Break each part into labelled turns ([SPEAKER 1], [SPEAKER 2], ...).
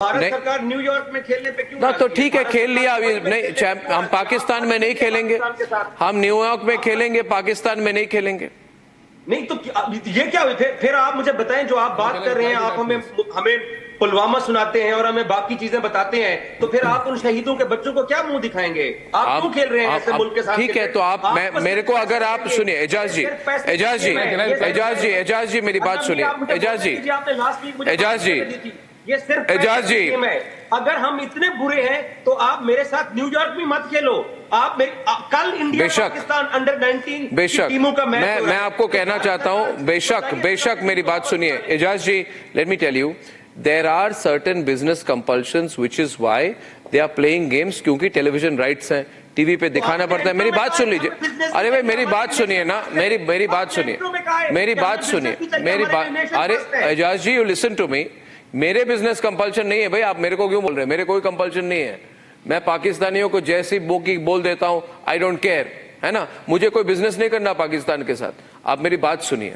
[SPEAKER 1] भारत सरकार न्यूयॉर्क में खेलने पे क्यों?
[SPEAKER 2] ना तो ठीक है, खेल लिया अभी नहीं, हम पाकिस्तान में नहीं खेलेंगे, हम न्यूयॉर्क में खेलेंगे, पाकिस्तान में नहीं खेलेंगे।
[SPEAKER 1] नहीं तो ये क्या हुई? फिर आप मुझे बताएं, जो आप बात कर रहे हैं, आप हमें पुलवामा सुनाते हैं और हमें बाकी चीजें बताते हैं, तो फिर आप उन शहीदों के बच्चों को क्या मुंह दिखाएंगे? आप क्यों खेल रहे हैं ऐसे मुल्क के साथ?
[SPEAKER 2] ठीक है, तो आप मेरे को अगर आप सुनिए एजाज जी, एजाज जी मेरी बात सुनिए, एजाज जी,
[SPEAKER 1] ये सिर्फ एजाज जी, अगर हम इतने बुरे हैं तो आप मेरे साथ न्यूयॉर्क भी मत खेलो। आप कल इंडिया पाकिस्तान अंडर 19
[SPEAKER 2] बेशक
[SPEAKER 1] टीमों का मैच
[SPEAKER 2] मैं आपको कहना चाहता हूं, बेशक मेरी बात सुनिए Aijaz ji, let me tell you, there are certain business compulsions which is why they are playing games, क्योंकि टेलीविजन राइट्स हैं, टीवी पे दिखाना पड़ता है। मेरी बात सुन लीजिए, अरे भाई मेरी बात सुनिए ना, मेरी बात सुनिए, अरे एजाज जी, यू लिसन टू मी, मेरे बिजनेस कंपल्शन नहीं है भाई, आप मेरे को क्यों बोल रहे हैं? मेरे कोई कंपल्शन नहीं है, मैं पाकिस्तानियों को जैसी बोकी बोल देता हूं, आई डोंट केयर, है ना, मुझे कोई बिजनेस नहीं करना पाकिस्तान के साथ। आप मेरी बात सुनिए,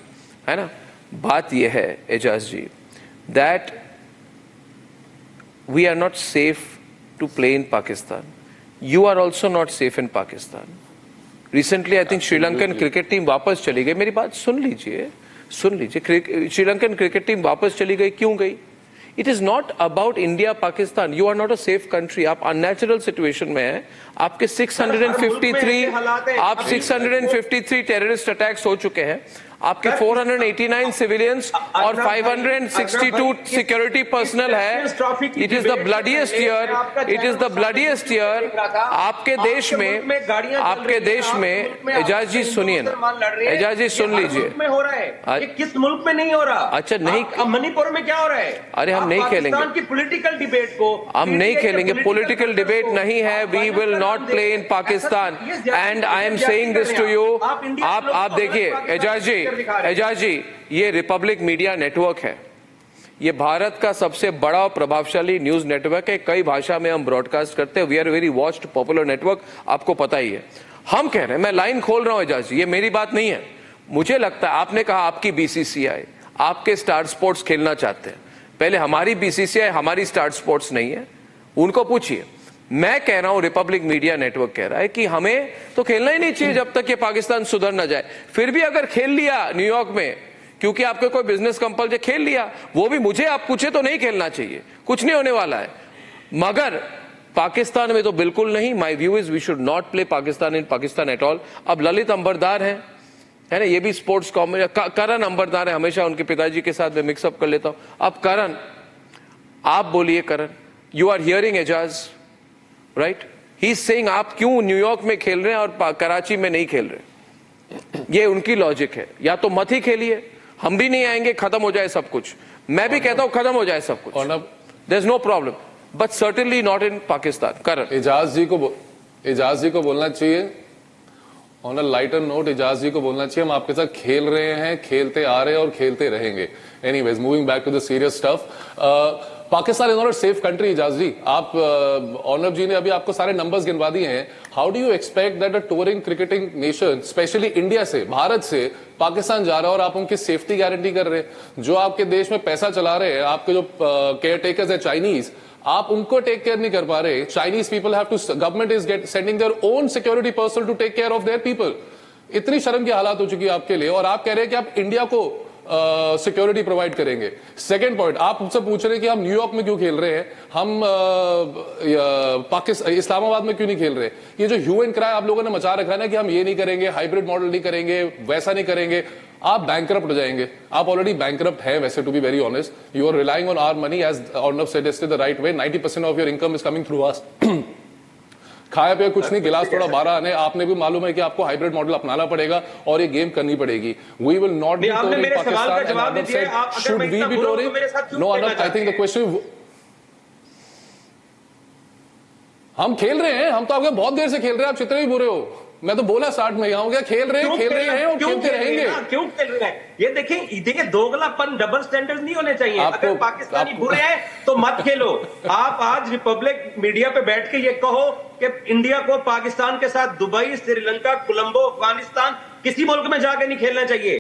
[SPEAKER 2] है ना, बात यह है Aijaz ji, that we are not safe to play in Pakistan, you are also not safe in Pakistan. Recently I think Sri Lankan cricket team वापस चली गई, मेरी बात सुन लीजिए, श्रीलंकन क्रिकेट टीम वापस चली गई, क्यों गई? It is not about India, Pakistan. You are not a safe country. आप unnatural situation में हैं। आपके 653 टेररिस्ट अटैक्स हो चुके हैं। आपके 489 सिविलियंस और 562 सिक्योरिटी पर्सनल है। It is the bloodiest year, it is the bloodiest year आपके देश में। एजाज जी सुनिए ना, एजाज जी सुन लीजिए,
[SPEAKER 1] किस मुल्क में नहीं हो रहा?
[SPEAKER 2] अच्छा नहीं,
[SPEAKER 1] मणिपुर में क्या हो रहा है?
[SPEAKER 2] अरे हम नहीं खेलेंगे
[SPEAKER 1] की पॉलिटिकल डिबेट को,
[SPEAKER 2] हम नहीं खेलेंगे, पॉलिटिकल डिबेट नहीं है। We will not play in Pakistan and I am saying this to you. आप देखिए एजाज जी, ये रिपब्लिक मीडिया नेटवर्क है, ये भारत का सबसे बड़ा और प्रभावशाली न्यूज नेटवर्क है, कई भाषा में हम ब्रॉडकास्ट करते हैं, we are very watched popular network, आपको पता ही है। हम कह रहे हैं, मैं लाइन खोल रहा हूं एजाज जी, ये मेरी बात नहीं है, मुझे लगता है आपने कहा आपकी बीसीसीआई, आपके स्टार स्पोर्ट्स खेलना चाहते हैं, पहले हमारी बीसीसीआई, हमारी स्टार स्पोर्ट्स नहीं है, उनको पूछिए। मैं कह रहा हूं, रिपब्लिक मीडिया नेटवर्क कह रहा है कि हमें तो खेलना ही नहीं चाहिए जब तक कि पाकिस्तान सुधर ना जाए। फिर भी अगर खेल लिया न्यूयॉर्क में, क्योंकि आपके कोई बिजनेस कंपल्शन, खेल लिया, वो भी मुझे आप पूछे तो नहीं खेलना चाहिए, कुछ नहीं होने वाला है, मगर पाकिस्तान में तो बिल्कुल नहीं। My view is we should not play Pakistan in Pakistan at all. अब ललित अंबरदार है ना, ये भी स्पोर्ट्स करण अंबरदार है, हमेशा उनके पिताजी के साथ में मिक्सअप कर लेता हूं। अब करण, आप बोलिए Karan, you are hearing Aijaz, right? He is saying आप क्यों न्यूयॉर्क में खेल रहे हैं और कराची में नहीं खेल रहे? ये उनकी लॉजिक है, या तो मत ही खेलिए, हम भी नहीं आएंगे, खत्म हो जाए सब कुछ। मैं भी कहता हूं खत्म हो जाए सब कुछ, there is no problem, but certainly not in Pakistan. Karan,
[SPEAKER 3] Aijaz ji को बोलना चाहिए on a lighter note, Aijaz ji को बोलना चाहिए हम आपके साथ खेल रहे हैं, खेलते आ रहे हैं और खेलते रहेंगे। Anyways, moving back to the serious stuff, Pakistan is not a safe country. Aijaz ji, आप ऑनर जी ने अभी आपको सारे नंबर्स गिनवा दिए हैं। How do you expect that a touring cricketing nation, specially India से, भारत से पाकिस्तान जा रहा है और आप उनकी सेफ्टी गारंटी कर रहे हैं? जो आपके देश में पैसा चला रहे हैं, आपके जो केयर टेकर्स है चाइनीज, आप उनको टेक केयर नहीं कर पा रहे। Chinese people have to, government is sending their own security person to take care of their people. इतनी शर्म की हालात हो चुकी है आपके लिए, और आप कह रहे हैं कि आप इंडिया को सिक्योरिटी प्रोवाइड करेंगे। सेकंड पॉइंट, आप मुझसे पूछ रहे हैं कि हम न्यूयॉर्क में क्यों खेल रहे हैं, हम पाकिस्तान इस्लामाबाद में क्यों नहीं खेल रहे? ये जो ह्यू एंड क्राई आप लोगों ने मचा रखा है ना कि हम ये नहीं करेंगे, हाइब्रिड मॉडल नहीं करेंगे, वैसा नहीं करेंगे, आप बैंकरप्ट हो जाएंगे। आप ऑलरेडी बैंकरप्ट है वैसे, to be very honest. You are relying on our money, as Arnab suggested the right way. 90% of your income is coming through us. खाए पे कुछ नहीं, गिलास थोड़ा 12 आने। आपने भी मालूम है कि आपको हाइब्रिड मॉडल अपनाना पड़ेगा और ये गेम करनी पड़ेगी। We will not be touring Pakistan and Arnab said should we be touring? No Arnab, I think the question, हम खेल रहे हैं, हम तो आपके बहुत देर से खेल रहे हैं, आप जितने भी बुरे हो। मैं तो बोला 60 में यहाँ हो गया, खेल रहे हैं और खेलते रहेंगे।
[SPEAKER 1] क्यों खेल रहे हैं? ये देखिए दोगलापन, डबल स्टैंडर्ड नहीं होने चाहिए। अगर पाकिस्तानी बुरे हैं तो मत खेलो। आप आज रिपब्लिक मीडिया पे बैठ के ये कहो कि इंडिया को पाकिस्तान के साथ दुबई, श्रीलंका, कोलंबो, अफगानिस्तान, किसी मुल्क में जाके नहीं खेलना चाहिए।